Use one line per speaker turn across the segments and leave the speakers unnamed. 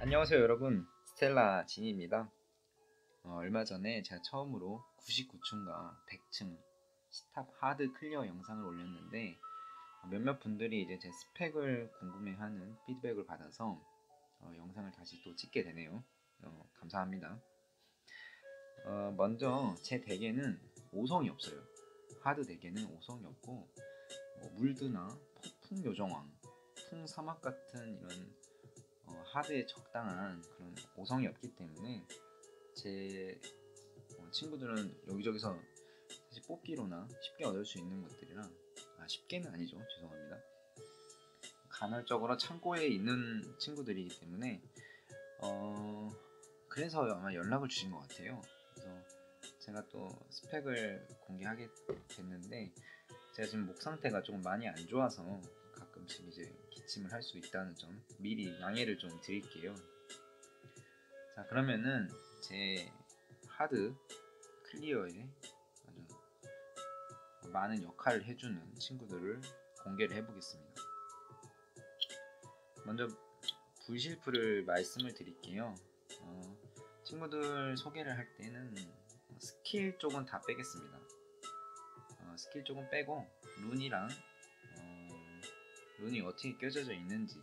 안녕하세요 여러분, 스텔라 진입니다. 얼마 전에 제가 처음으로 99층과 100층 스탑 하드 클리어 영상을 올렸는데 몇몇 분들이 이제 제 스펙을 궁금해하는 피드백을 받아서 영상을 다시 또 찍게 되네요. 감사합니다. 먼저 제 덱에는 5성이 없어요. 하드 덱에는 5성이 없고 물드나 폭풍 요정왕, 풍사막 같은 이런 하드에 적당한 그런 5성이 없기 때문에 제 친구들은 여기저기서 사실 뽑기로나 쉽게 얻을 수 있는 것들이랑 쉽게는 아니죠, 죄송합니다. 간헐적으로 창고에 있는 친구들이기 때문에 그래서 아마 연락을 주신 것 같아요. 그래서 제가 또 스펙을 공개하게 됐는데 제가 지금 목 상태가 조금 많이 안 좋아서 가끔씩 이제 기침을 할 수 있다는 점 미리 양해를 좀 드릴게요. 자, 그러면은 제 하드 클리어에 아주 많은 역할을 해주는 친구들을 공개를 해보겠습니다. 먼저 불실프를 말씀을 드릴게요. 친구들 소개를 할 때는 스킬 쪽은 다 빼겠습니다. 스킬 쪽은 빼고 룬이랑 룬이 어떻게 껴져져 있는지,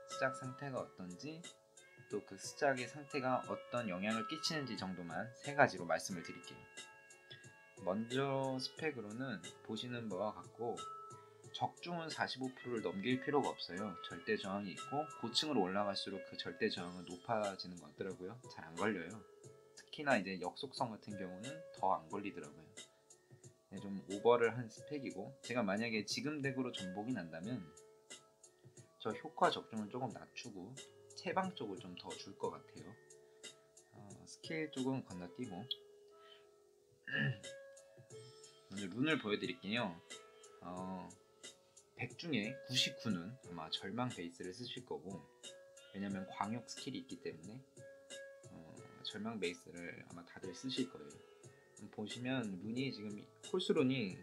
스작 상태가 어떤지, 또 그 스작의 상태가 어떤 영향을 끼치는지 정도만 세 가지로 말씀을 드릴게요. 먼저 스펙으로는 보시는 바와 같고 적중은 45%를 넘길 필요가 없어요. 절대 저항이 있고 고층으로 올라갈수록 그 절대 저항은 높아지는 것 같더라고요. 잘 안 걸려요. 특히나 이제 역속성 같은 경우는 더 안 걸리더라고요. 좀 오버를 한 스펙이고, 제가 만약에 지금 덱으로 전복이 난다면 저 효과 적중을 조금 낮추고 채방 쪽을 좀 더 줄 것 같아요. 스킬 쪽은 건너뛰고 먼저 룬을 보여드릴게요. 100 중에 99는 아마 절망 베이스를 쓰실 거고, 왜냐면 광역 스킬이 있기 때문에 절망 베이스를 아마 다들 쓰실 거예요. 보시면 룬이 지금 홀수룬이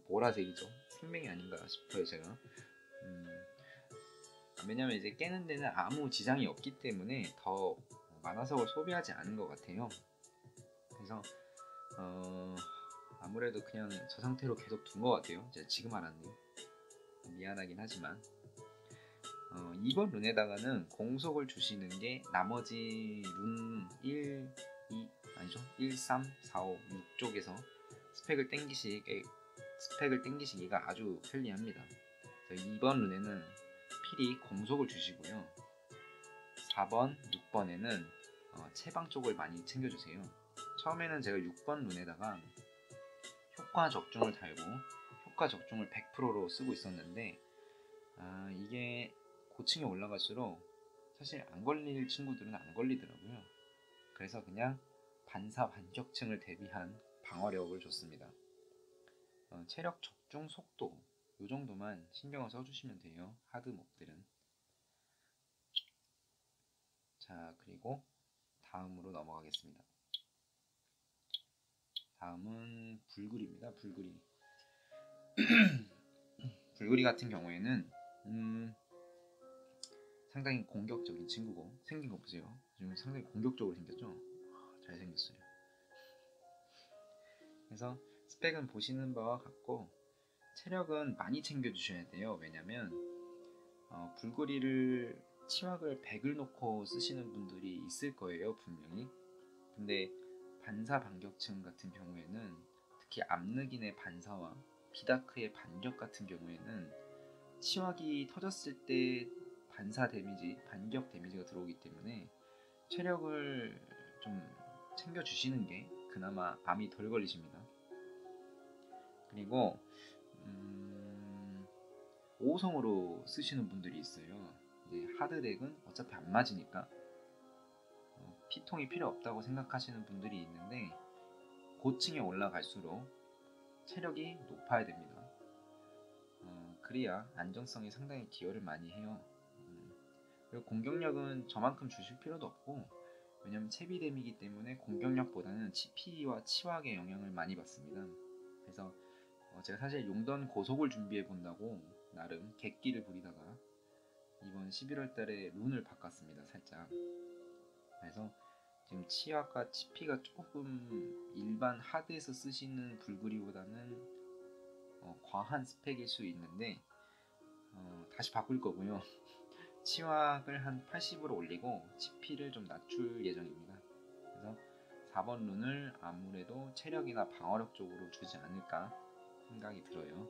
보라색이죠. 생명이 아닌가 싶어요 제가. 왜냐면 이제 깨는 데는 아무 지장이 없기 때문에 더 만화석을 소비하지 않은 것 같아요. 그래서 아무래도 그냥 저 상태로 계속 둔 것 같아요. 제가 지금 알았네요. 미안하긴 하지만 2번 룬에다가는 공속을 주시는 게 나머지 룬 1, 2 아니죠? 1, 3, 4, 5, 6쪽에서 스펙을 땡기시기가 아주 편리합니다. 2번 룬에는 필히 공속을 주시고요. 4번, 6번에는 채방 쪽을 많이 챙겨주세요. 처음에는 제가 6번 룬에다가 효과 적중을 달고 효과 적중을 100%로 쓰고 있었는데 이게 고층에 올라갈수록 사실 안 걸릴 친구들은 안 걸리더라고요. 그래서 그냥 반사 반격층을 대비한 방어력을 줬습니다. 체력 적중 속도 이 정도만 신경을 써주시면 돼요. 하드 몹들은. 자, 그리고 다음으로 넘어가겠습니다. 다음은 불구리입니다. 불구리. 불구리 같은 경우에는 상당히 공격적인 친구고, 생긴 거 보세요. 지금 상당히 공격적으로 생겼죠? 잘생겼어요. 그래서 스펙은 보시는 바와 같고 체력은 많이 챙겨주셔야 돼요. 왜냐면 불구리를 치확을 100을 놓고 쓰시는 분들이 있을 거예요, 분명히. 근데 반사 반격층 같은 경우에는 특히 암흑인의 반사와 비다크의 반격 같은 경우에는 치확이 터졌을 때 반사 데미지, 반격 데미지가 들어오기 때문에 체력을 좀 챙겨주시는 게 그나마 암이 덜 걸리십니다. 그리고 5성으로 쓰시는 분들이 있어요. 이제 하드덱은 어차피 안 맞으니까 피통이 필요 없다고 생각하시는 분들이 있는데 고층에 올라갈수록 체력이 높아야 됩니다. 그래야 안정성이 상당히 기여를 많이 해요. 그리고 공격력은 저만큼 주실 필요도 없고, 왜냐면 채비뎀이기 때문에 공격력보다는 치피와 치확의 영향을 많이 받습니다. 그래서 제가 사실 용던 고속을 준비해 본다고 나름 객기를 부리다가 이번 11월 달에 룬을 바꿨습니다. 살짝. 그래서 지금 치와과 치피가 조금 일반 하드에서 쓰시는 불그리보다는 과한 스펙일 수 있는데 다시 바꿀 거고요. 치왁을 한 80으로 올리고 치피를 좀 낮출 예정입니다. 그래서 4번 룬을 아무래도 체력이나 방어력 쪽으로 주지 않을까 생각이 들어요.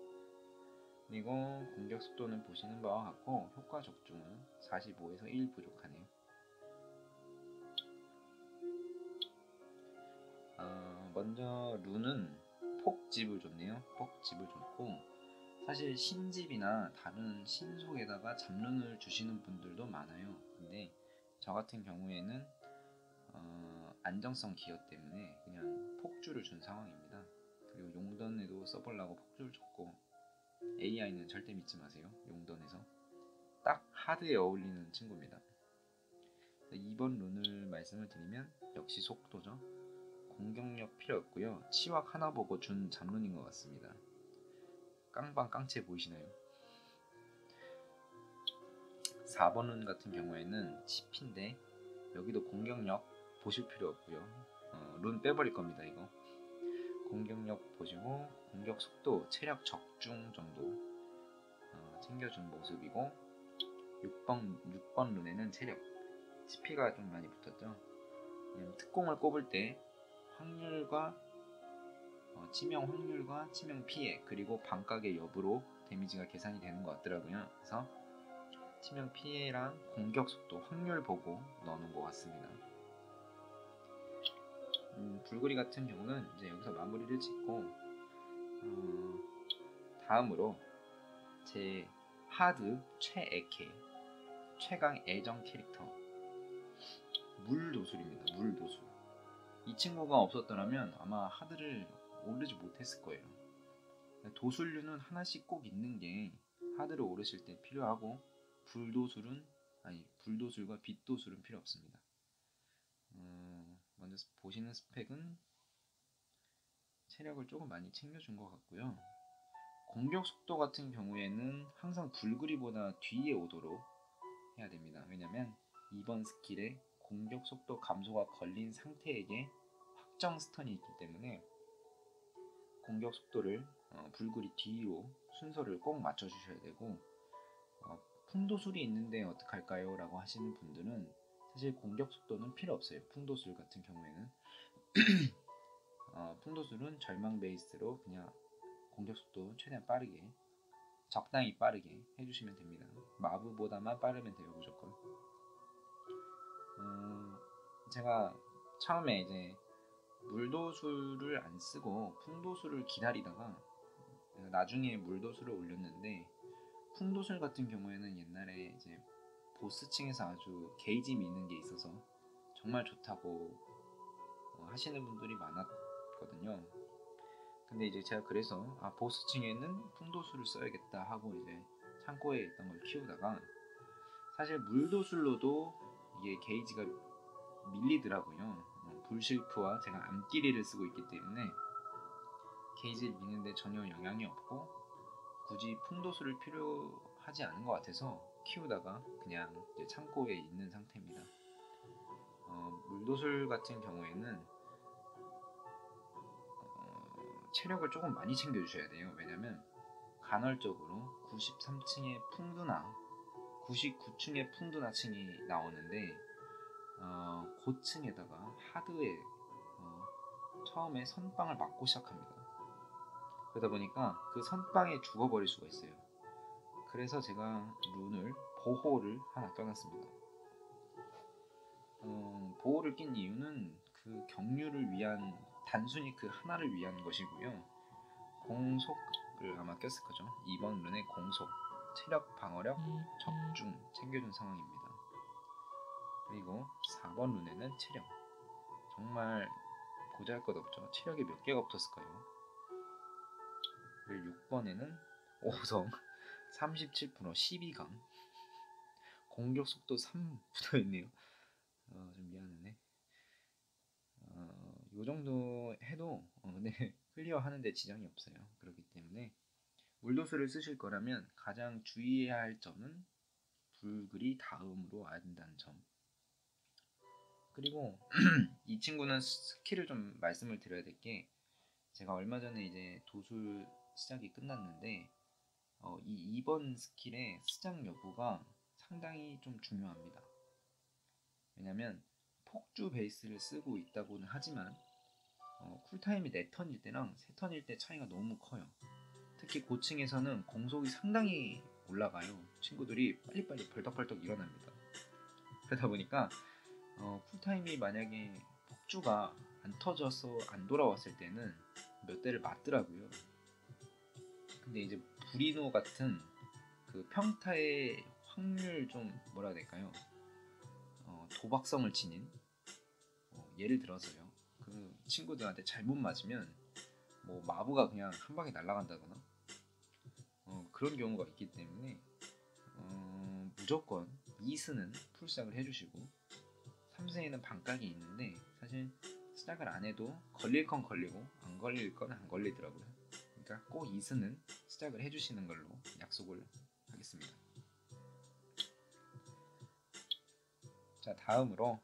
그리고 공격 속도는 보시는 바와 같고 효과 적중은 45에서 1 부족하네요. 먼저 룬은 폭집을 줬네요. 폭집을 줬고 사실 신집이나 다른 신속에다가 잡룬을 주시는 분들도 많아요. 근데 저 같은 경우에는 안정성 기여 때문에 그냥 폭주를 준 상황입니다. 그리고 용던에도 써보려고 폭주를 줬고 AI는 절대 믿지 마세요. 용던에서 딱 하드에 어울리는 친구입니다. 2번 룬을 말씀을 드리면 역시 속도죠. 공격력 필요 없고요. 치왁 하나 보고 준 잡룬인 것 같습니다. 깡방 깡체 보이시나요? 4번 룬 같은 경우에는 치피인데 여기도 공격력 보실 필요 없고요. 룬 빼버릴 겁니다. 이거 공격력 보시고 공격 속도, 체력 적중 정도 챙겨준 모습이고 6번 룬에는 체력, 치피가 좀 많이 붙었죠. 특공을 꼽을 때 확률과 치명 확률과 치명 피해 그리고 반각의 여부로 데미지가 계산이 되는 것 같더라고요. 그래서 치명 피해랑 공격 속도 확률 보고 넣어놓은 것 같습니다. 불그리 같은 경우는 이제 여기서 마무리를 짓고 다음으로 제 하드 최애캐 최강 애정 캐릭터 물도술입니다. 물도술. 이 친구가 없었더라면 아마 하드를 오르지 못했을 거예요. 도술류는 하나씩 꼭 있는 게 하드를 오르실 때 필요하고 불도술과 빛도술은 필요 없습니다. 먼저 보시는 스펙은 체력을 조금 많이 챙겨준 것 같고요. 공격 속도 같은 경우에는 항상 불그리보다 뒤에 오도록 해야 됩니다. 왜냐면 이번 스킬에 공격 속도 감소가 걸린 상태에게 확정 스턴이 있기 때문에 공격 속도를 불그리 뒤로 순서를 꼭 맞춰주셔야 되고 풍도술이 있는데 어떡할까요? 라고 하시는 분들은 사실 공격 속도는 필요 없어요. 풍도술 같은 경우에는 풍도술은 절망 베이스로 그냥 공격 속도 최대한 빠르게 적당히 빠르게 해주시면 됩니다. 마부보다만 빠르면 돼요. 무조건. 제가 처음에 이제 물도술을 안 쓰고 풍도술을 기다리다가 나중에 물도술을 올렸는데 풍도술 같은 경우에는 옛날에 이제 보스층에서 아주 게이지 미는 게 있어서 정말 좋다고 하시는 분들이 많았거든요. 근데 이제 제가 그래서 보스층에는 풍도술을 써야겠다 하고 이제 창고에 있던 걸 키우다가 사실 물도술로도 이게 게이지가 밀리더라고요. 불실프와 제가 암끼리를 쓰고 있기 때문에 게이지를 미는데 전혀 영향이 없고 굳이 풍도술을 필요하지 않은 것 같아서 키우다가 그냥 이제 창고에 있는 상태입니다. 물도술 같은 경우에는 체력을 조금 많이 챙겨주셔야 돼요. 왜냐면 간헐적으로 93층의 풍두나 99층의 풍두나층이 나오는데 고층에다가 하드에 처음에 선빵을 맞고 시작합니다. 그러다 보니까 그 선빵에 죽어버릴 수가 있어요. 그래서 제가 룬을 보호를 하나 껴놨습니다. 보호를 낀 이유는 그 경류를 위한 단순히 그 하나를 위한 것이고요. 공속을 아마 꼈을 거죠. 2번 룬의 공속, 체력, 방어력, 적중 챙겨준 상황입니다. 그리고 4번 룬에는 체력. 정말 보잘것없죠. 체력이 몇 개가 붙었을까요? 그리고 6번에는 5성 37% 12강 공격 속도 3 붙어있네요. 좀 미안하네. 요 정도 해도 근데 클리어 하는데 지장이 없어요. 그렇기 때문에 물도술을 쓰실 거라면 가장 주의해야 할 점은 불글이 다음으로 와야 된다는 점. 그리고 이 친구는 스킬을 좀 말씀을 드려야 될 게, 제가 얼마 전에 이제 도술 시작이 끝났는데 이 2번 스킬의 스작 여부가 상당히 좀 중요합니다. 왜냐면 폭주 베이스를 쓰고 있다고는 하지만 쿨타임이 4턴일 때랑 3턴일 때 차이가 너무 커요. 특히 고층에서는 공속이 상당히 올라가요. 친구들이 빨리빨리 벌떡벌떡 일어납니다. 그러다 보니까 쿨타임이 만약에 폭주가 안 터져서 안 돌아왔을 때는 몇 대를 맞더라고요. 근데 이제 브리노 같은 그 평타의 확률 좀 뭐라 해야 될까요? 도박성을 지닌 예를 들어서요. 그 친구들한테 잘못 맞으면 뭐 마부가 그냥 한 방에 날아간다거나 그런 경우가 있기 때문에 무조건 2스는 풀스작을 해주시고 3스에는 반각이 있는데 사실 스작을 안 해도 걸릴 건 걸리고 안 걸릴 건 안 걸리더라고요. 그러니까 꼭 2스는 스작을 해주시는 걸로 약속을 하겠습니다. 자, 다음으로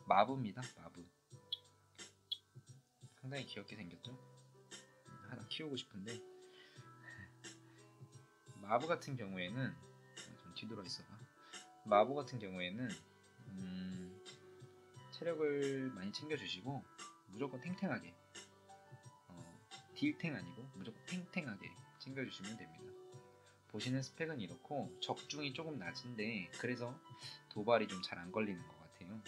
마부입니다. 마부. 상당히 귀엽게 생겼죠? 하나 키우고 싶은데 마부 같은 경우에는 좀 뒤돌아 있어봐. 마부 같은 경우에는 체력을 많이 챙겨주시고 무조건 탱탱하게 딜탱 아니고 무조건 탱탱하게 챙겨주시면 됩니다. 보시는 스펙은 이렇고 적중이 조금 낮은데 그래서 도발이 좀 잘 안 걸리는 것 같아요.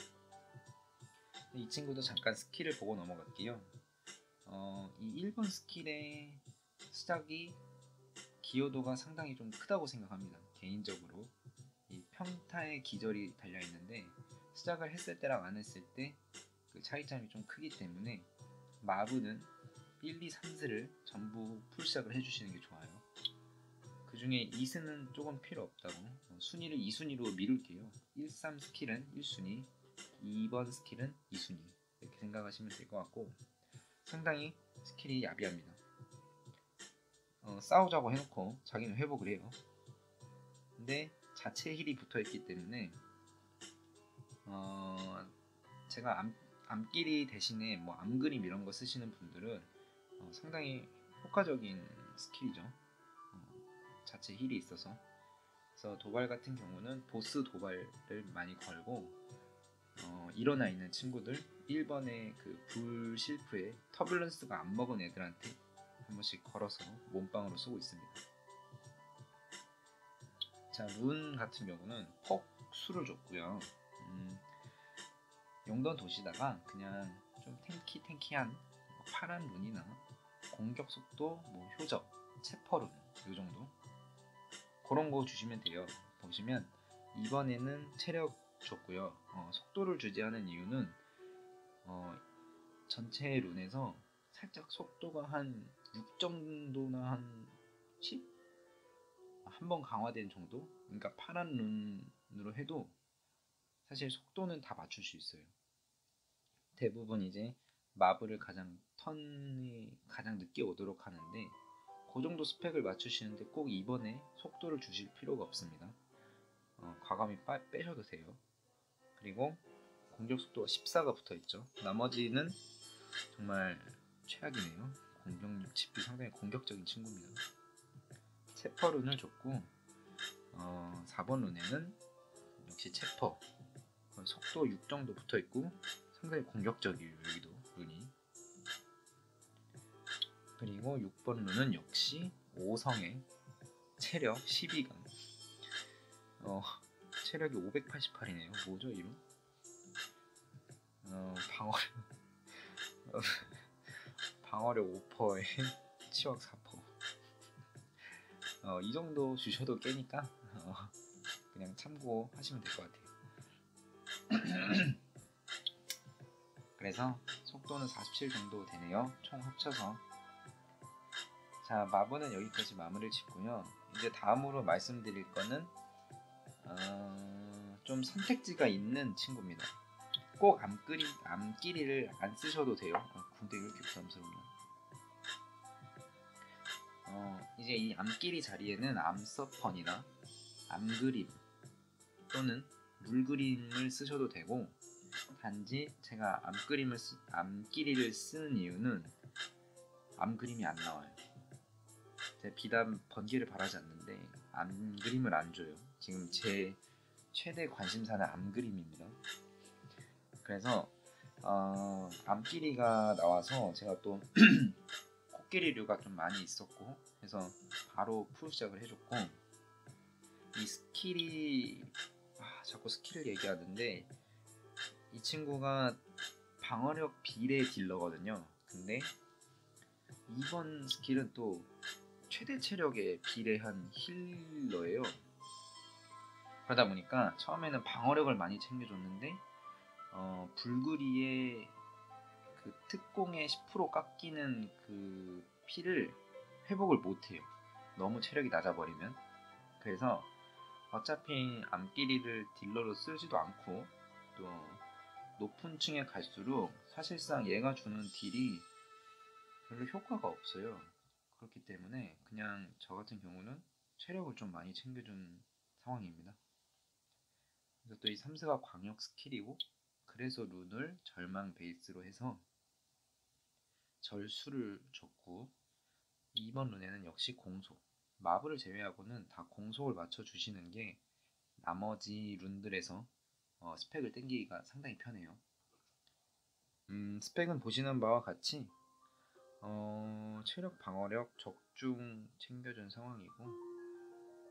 이 친구도 잠깐 스킬을 보고 넘어갈게요. 이 1번 스킬의 시작이 기여도가 상당히 좀 크다고 생각합니다. 개인적으로 이 평타의 기절이 달려있는데 시작을 했을 때랑 안 했을 때 그 차이점이 좀 크기 때문에 마부는 1, 2, 3스를 전부 풀시작을 해주시는 게 좋아요. 그 중에 2스는 조금 필요 없다고 순위를 2순위로 미룰게요. 1, 3 스킬은 1순위, 2번 스킬은 2순위 이렇게 생각하시면 될 것 같고 상당히 스킬이 야비합니다. 싸우자고 해놓고 자기는 회복을 해요. 근데 자체 힐이 붙어있기 때문에 제가 암끼리 대신에 뭐 암그림 이런 거 쓰시는 분들은 상당히 효과적인 스킬이죠. 자체 힐이 있어서. 그래서 도발 같은 경우는 보스 도발을 많이 걸고 일어나 있는 친구들 1번의 그 불실프에 터뷸런스가 안 먹은 애들한테 한 번씩 걸어서 몸빵으로 쓰고 있습니다. 자, 룬 같은 경우는 폭수를 줬고요. 용던 도시다가 그냥 좀 탱키한 뭐 파란 룬이나 공격 속도, 뭐 효적, 체퍼룬 요 정도 그런 거 주시면 돼요. 보시면 이번에는 체력 줬고요. 속도를 주지 않은 이유는 전체 룬에서 살짝 속도가 한 6 정도나 한 10? 한 번 강화된 정도? 그러니까 파란 룬으로 해도 사실 속도는 다 맞출 수 있어요. 대부분 이제 마블을 턴이 가장 늦게 오도록 하는데 그 정도 스펙을 맞추시는데 꼭 이번에 속도를 주실 필요가 없습니다. 과감히 빼셔도 돼요. 그리고 공격 속도가 14가 붙어있죠. 나머지는 정말 최악이네요. 공격력 칩이 상당히 공격적인 친구입니다. 체퍼 룬을 줬고 4번 룬에는 역시 체퍼 속도 6 정도 붙어있고 상당히 공격적이에요. 여기도 룬이. 그리고 6번 룬은 역시 5성의 체력 12강 체력이 588이네요. 뭐죠 이름? 방어력 5%에 치확 4%. 이 정도 주셔도 깨니까 그냥 참고하시면 될 것 같아요. 그래서 속도는 47 정도 되네요. 총 합쳐서. 자, 마부는 여기까지 마무리를 짓고요. 이제 다음으로 말씀드릴 거는 좀 선택지가 있는 친구입니다. 꼭 암끼리를 안 쓰셔도 돼요. 군대 왜 이렇게 부담스럽나? 이제 이 암끼리 자리에는 암서펀이나 암그림 또는 물그림을 쓰셔도 되고, 단지 제가 암끼리를 쓰는 이유는 암그림이 안 나와요. 제가 비단 번개를 바라지 않는데 암그림을 안 줘요. 지금 제 최대 관심사는 암그림입니다. 그래서 암끼리가 나와서 제가 또 코끼리류가 좀 많이 있었고 해서 바로 풀 시작을 해줬고, 이 스킬이 자꾸 스킬을 얘기하는데, 이 친구가 방어력 비례 딜러거든요. 근데 이번 스킬은 또 최대 체력에 비례한 힐러예요. 그러다 보니까 처음에는 방어력을 많이 챙겨줬는데 불구리의 그 특공의 10% 깎이는 그 피를 회복을 못해요. 너무 체력이 낮아버리면. 그래서 어차피 암끼리를 딜러로 쓰지도 않고, 또 높은 층에 갈수록 사실상 얘가 주는 딜이 별로 효과가 없어요. 그렇기 때문에 그냥 저 같은 경우는 체력을 좀 많이 챙겨준 상황입니다. 그래서 또 이 3세가 광역 스킬이고, 그래서 룬을 절망 베이스로 해서 절수를 줬고, 2번 룬에는 역시 공속, 마블을 제외하고는 다 공속을 맞춰주시는 게 나머지 룬들에서 스펙을 땡기기가 상당히 편해요. 스펙은 보시는 바와 같이 체력, 방어력, 적중 챙겨준 상황이고,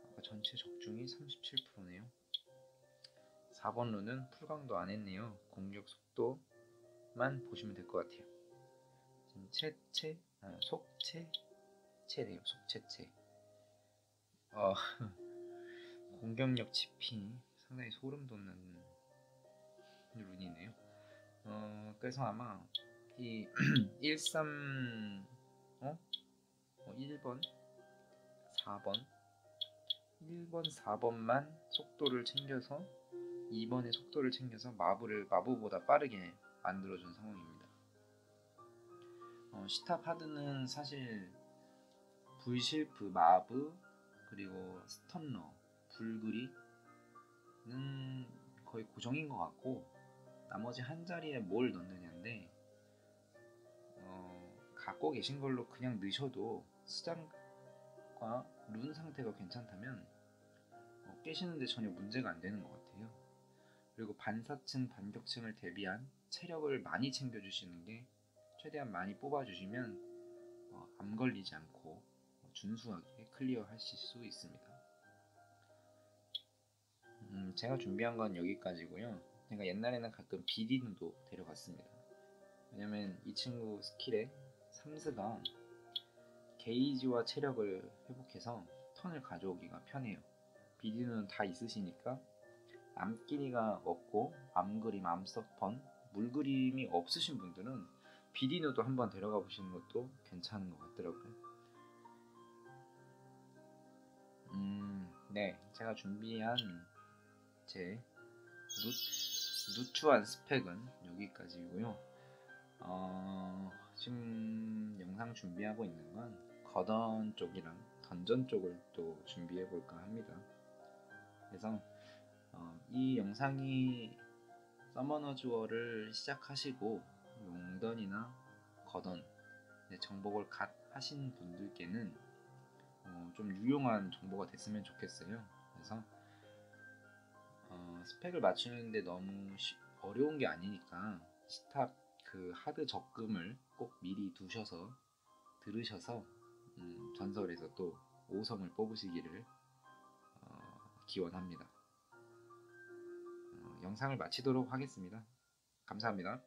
아까 전체 적중이 37%네요. 4번 룬은 풀강도 안 했네요. 공격 속도만 보시면 될 것 같아요. 지금 속체체래요. 속체체. 공격력 GP 상당히 소름 돋는 룬이네요. 그래서 아마 이 1번, 4번, 1번, 4번만 속도를 챙겨서 2번의 속도를 챙겨서 마부보다 빠르게 만들어준 상황입니다. 시탑 하드는 사실 불실프, 마브, 그리고 스턴러, 불그리는 거의 고정인 것 같고, 나머지 한 자리에 뭘 넣느냐인데, 갖고 계신 걸로 그냥 넣으셔도 수장과 룬 상태가 괜찮다면 깨시는데 전혀 문제가 안 되는 것 같아요. 그리고 반사층, 반격층을 대비한 체력을 많이 챙겨주시는 게, 최대한 많이 뽑아주시면 암 걸리지 않고 준수하게 클리어 하실 수 있습니다. 제가 준비한 건 여기까지고요. 제가 옛날에는 가끔 비디누도 데려갔습니다. 왜냐면 이 친구 스킬에 3스가 게이지와 체력을 회복해서 턴을 가져오기가 편해요. 비디누는 다 있으시니까 암끼리가 없고 암그림, 암서펀, 물그림이 없으신 분들은 비디누도 한번 데려가 보시는 것도 괜찮은 것 같더라고요. 네, 제가 준비한 제 누추한 스펙은 여기까지고요. 지금 영상 준비하고 있는 건 거던 쪽이랑 던전 쪽을 또 준비해 볼까 합니다. 그래서 이 영상이 서머너즈월을 시작하시고 용던이나 거던 정복을 갓 하신 분들께는 좀 유용한 정보가 됐으면 좋겠어요. 그래서 스펙을 맞추는데 너무 어려운 게 아니니까 시탑 그 하드 적금을 꼭 미리 두셔서 들으셔서 전설에서 또 5성을 뽑으시기를 기원합니다. 영상을 마치도록 하겠습니다. 감사합니다.